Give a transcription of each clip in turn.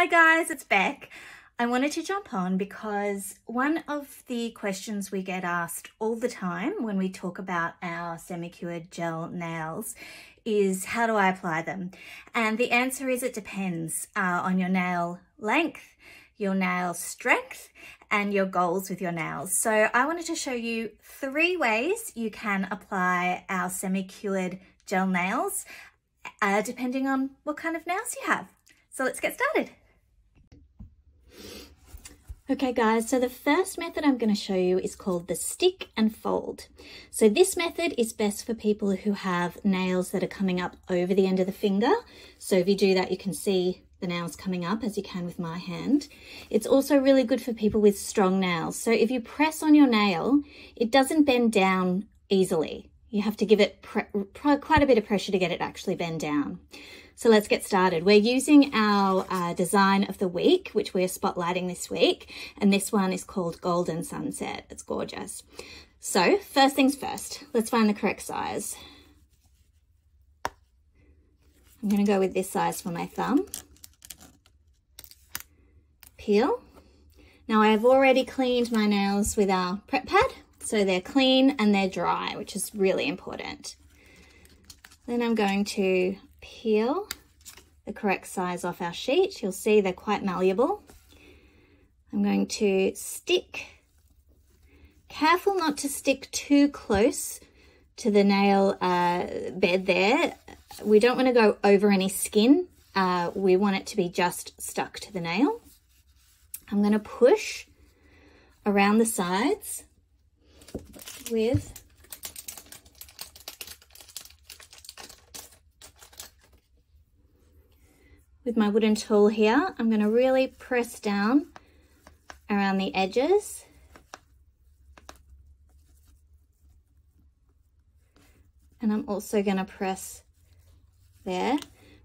Hi guys, it's Beck. I wanted to jump on because one of the questions we get asked all the time when we talk about our semi-cured gel nails is how do I apply them? And the answer is it depends on your nail length, your nail strength, and your goals with your nails. So I wanted to show you 3 ways you can apply our semi-cured gel nails depending on what kind of nails you have. So let's get started. Okay guys, so the first method I'm going to show you is called the stick and fold. So this method is best for people who have nails that are coming up over the end of the finger. So if you do that, you can see the nails coming up as you can with my hand. It's also really good for people with strong nails. So if you press on your nail, it doesn't bend down easily. You have to give it quite a bit of pressure to get it actually bend down. So let's get started. We're using our design of the week, which we're spotlighting this week. And this one is called Golden Sunset. It's gorgeous. So first things first, let's find the correct size. I'm going to go with this size for my thumb. Peel. Now I have already cleaned my nails with our prep pad. So they're clean and they're dry, which is really important. Then I'm going to peel the correct size off our sheet. You'll see they're quite malleable. I'm going to stick. Careful not to stick too close to the nail bed there. We don't want to go over any skin. We want it to be just stuck to the nail. I'm going to push around the sides with my wooden tool here. I'm going to really press down around the edges. And I'm also going to press there.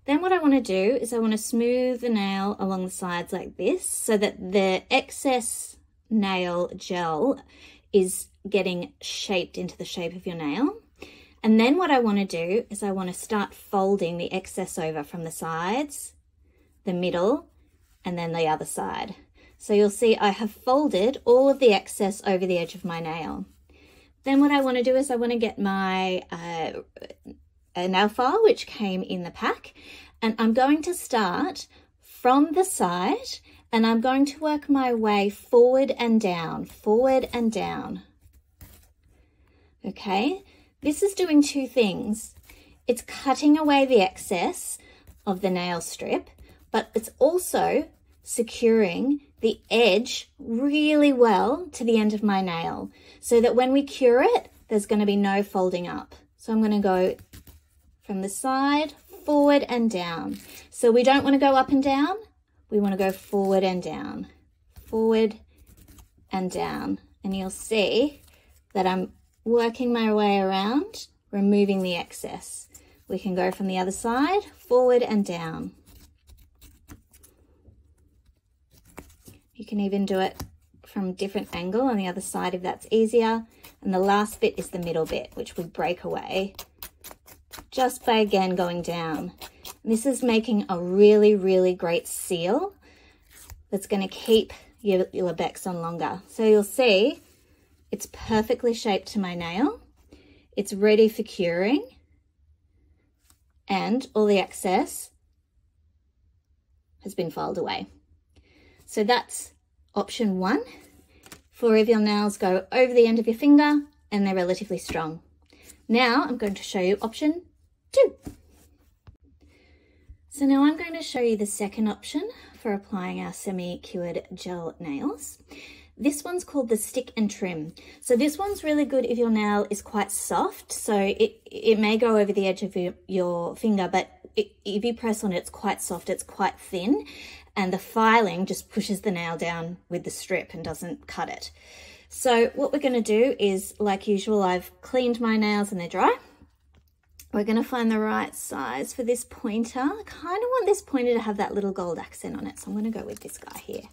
Then what I want to do is I want to smooth the nail along the sides like this so that the excess nail gel is getting shaped into the shape of your nail. And then what I want to do is I want to start folding the excess over from the sides, the middle, and then the other side. So you'll see I have folded all of the excess over the edge of my nail. Then what I want to do is I want to get my nail file, which came in the pack, and I'm going to start from the side and I'm going to work my way forward and down, forward and down. Okay, this is doing 2 things. It's cutting away the excess of the nail strip, but it's also securing the edge really well to the end of my nail so that when we cure it, there's going to be no folding up. So I'm going to go from the side, forward and down. So we don't want to go up and down. We want to go forward and down, forward and down. And you'll see that I'm working my way around, removing the excess. We can go from the other side, forward and down. You can even do it from a different angle on the other side if that's easier. And the last bit is the middle bit, which we break away just by again going down. This is making a really, really great seal that's going to keep your LA-BEKs on longer. So you'll see it's perfectly shaped to my nail. It's ready for curing. And all the excess has been filed away. So that's option 1 for if your nails go over the end of your finger and they're relatively strong. Now I'm going to show you option 2. So now I'm going to show you the second option for applying our semi-cured gel nails. This one's called the stick and trim. So this one's really good if your nail is quite soft. So it may go over the edge of your finger, but if you press on it, it's quite soft, it's quite thin. And the filing just pushes the nail down with the strip and doesn't cut it. So what we're going to do is, like usual, I've cleaned my nails and they're dry. We're going to find the right size for this pointer. I kind of want this pointer to have that little gold accent on it, so I'm going to go with this guy here.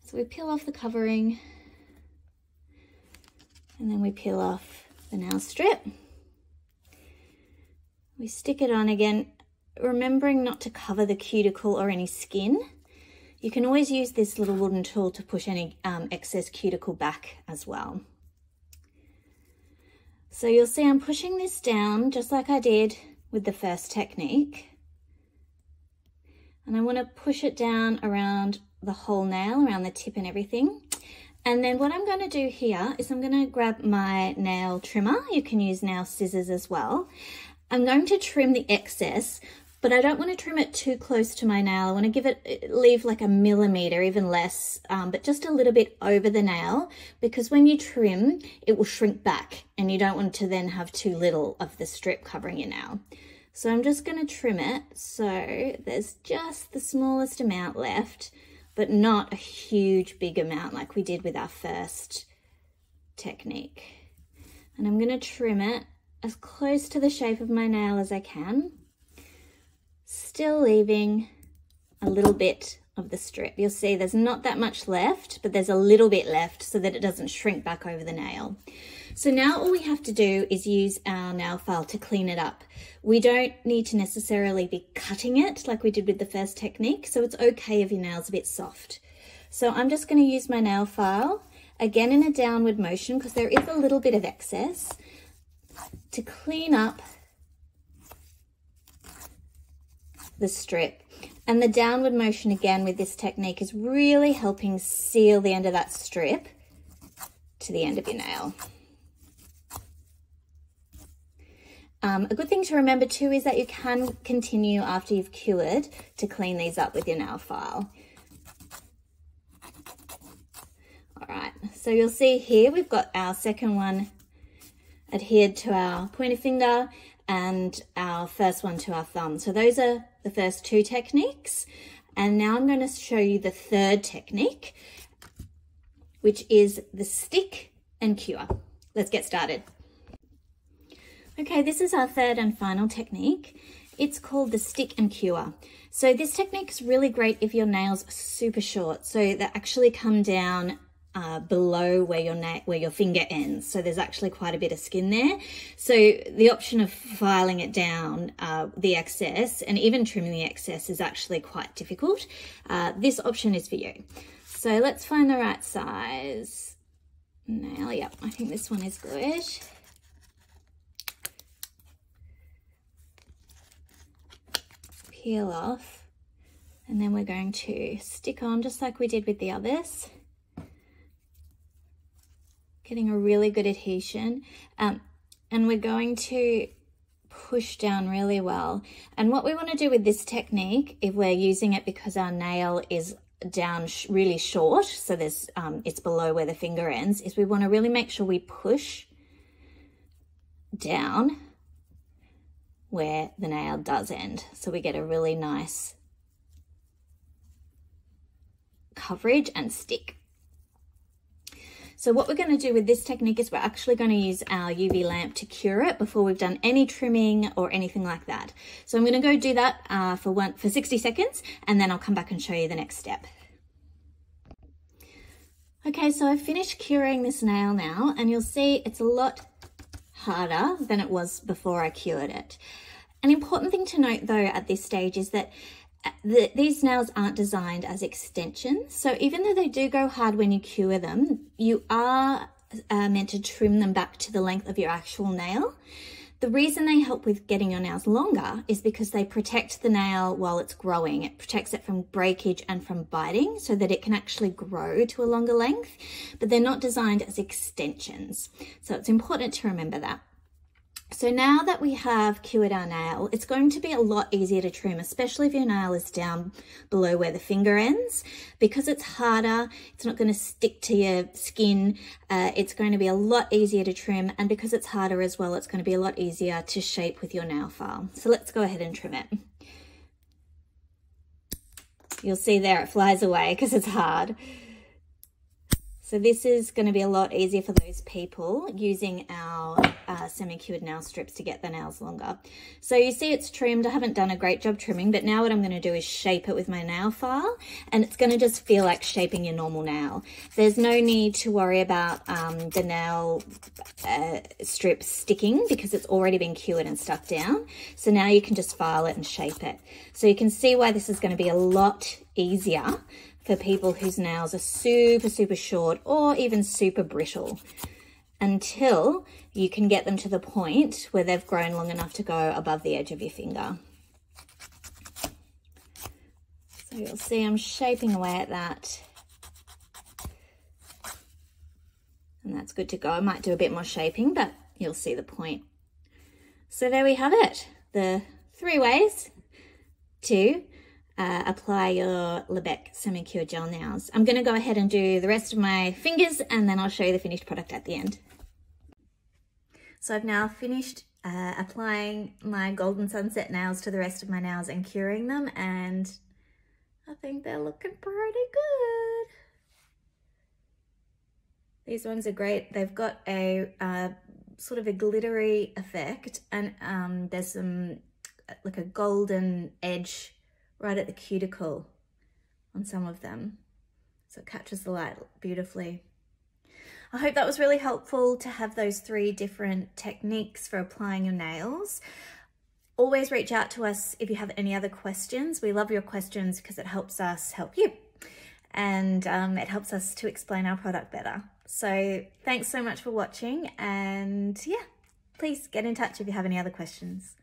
So we peel off the covering and then we peel off the nail strip. We stick it on again. remembering not to cover the cuticle or any skin. You can always use this little wooden tool to push any excess cuticle back as well. So you'll see I'm pushing this down just like I did with the first technique. And I want to push it down around the whole nail, around the tip and everything. And then what I'm going to do here is I'm going to grab my nail trimmer. You can use nail scissors as well. I'm going to trim the excess, but I don't want to trim it too close to my nail. I want to leave like a millimeter, even less, but just a little bit over the nail, because when you trim, it will shrink back and you don't want to then have too little of the strip covering your nail. So I'm just going to trim it so there's just the smallest amount left, but not a huge big amount like we did with our first technique. And I'm going to trim it as close to the shape of my nail as I can, still leaving a little bit of the strip. You'll see there's not that much left, but there's a little bit left so that it doesn't shrink back over the nail. So now all we have to do is use our nail file to clean it up. We don't need to necessarily be cutting it like we did with the first technique, so it's okay if your nail's a bit soft. So I'm just going to use my nail file, again in a downward motion because there is a little bit of excess, to clean up the strip. And the downward motion again with this technique is really helping seal the end of that strip to the end of your nail. A good thing to remember too is that you can continue after you've cured to clean these up with your nail file. All right, so you'll see here we've got our second one adhered to our pointer finger and our first one to our thumb. So those are the first two techniques. And now I'm going to show you the third technique, which is the stick and cure. Let's get started. Okay, this is our third and final technique. It's called the stick and cure. So this technique is really great if your nails are super short. So they actually come down below where your finger ends. So there's actually quite a bit of skin there. So the option of filing it down, the excess, and even trimming the excess is actually quite difficult. This option is for you. So let's find the right size nail. Yep, I think this one is good. Peel off, and then we're going to stick on just like we did with the others, getting a really good adhesion, and we're going to push down really well. And what we want to do with this technique, if we're using it because our nail is down really short, so there's it's below where the finger ends, is we want to really make sure we push down where the nail does end, so we get a really nice coverage and stick. So what we're going to do with this technique is we're actually going to use our UV lamp to cure it before we've done any trimming or anything like that. So I'm going to go do that for 60 seconds, and then I'll come back and show you the next step. Okay, so I've finished curing this nail now, and you'll see it's a lot harder than it was before I cured it. An important thing to note though at this stage is that these nails aren't designed as extensions. So even though they do go hard when you cure them, you are meant to trim them back to the length of your actual nail. The reason they help with getting your nails longer is because they protect the nail while it's growing. It protects it from breakage and from biting so that it can actually grow to a longer length, but they're not designed as extensions. So it's important to remember that. So now that we have cured our nail, it's going to be a lot easier to trim, especially if your nail is down below where the finger ends. Because it's harder, it's not going to stick to your skin, it's going to be a lot easier to trim, and because it's harder as well, it's going to be a lot easier to shape with your nail file. So let's go ahead and trim it. You'll see there it flies away because it's hard. So this is going to be a lot easier for those people using our semi-cured nail strips to get the nails longer. So you see it's trimmed. I haven't done a great job trimming, but now what I'm going to do is shape it with my nail file, and it's going to just feel like shaping your normal nail. There's no need to worry about the nail strips sticking because it's already been cured and stuck down. So now you can just file it and shape it. So you can see why this is going to be a lot easier for people whose nails are super, super short or even super brittle, until you can get them to the point where they've grown long enough to go above the edge of your finger. So you'll see I'm shaping away at that. And that's good to go. I might do a bit more shaping, but you'll see the point. So there we have it. The 3 ways to apply your LA-BEK semi-cure gel nails. I'm going to go ahead and do the rest of my fingers, and then I'll show you the finished product at the end. So I've now finished applying my golden sunset nails to the rest of my nails and curing them, and I think they're looking pretty good. These ones are great. They've got a sort of a glittery effect, and there's some like a golden edge right at the cuticle on some of them. So it catches the light beautifully. I hope that was really helpful to have those 3 different techniques for applying your nails. Always reach out to us if you have any other questions. We love your questions because it helps us help you, and it helps us to explain our product better. So thanks so much for watching, and yeah, please get in touch if you have any other questions.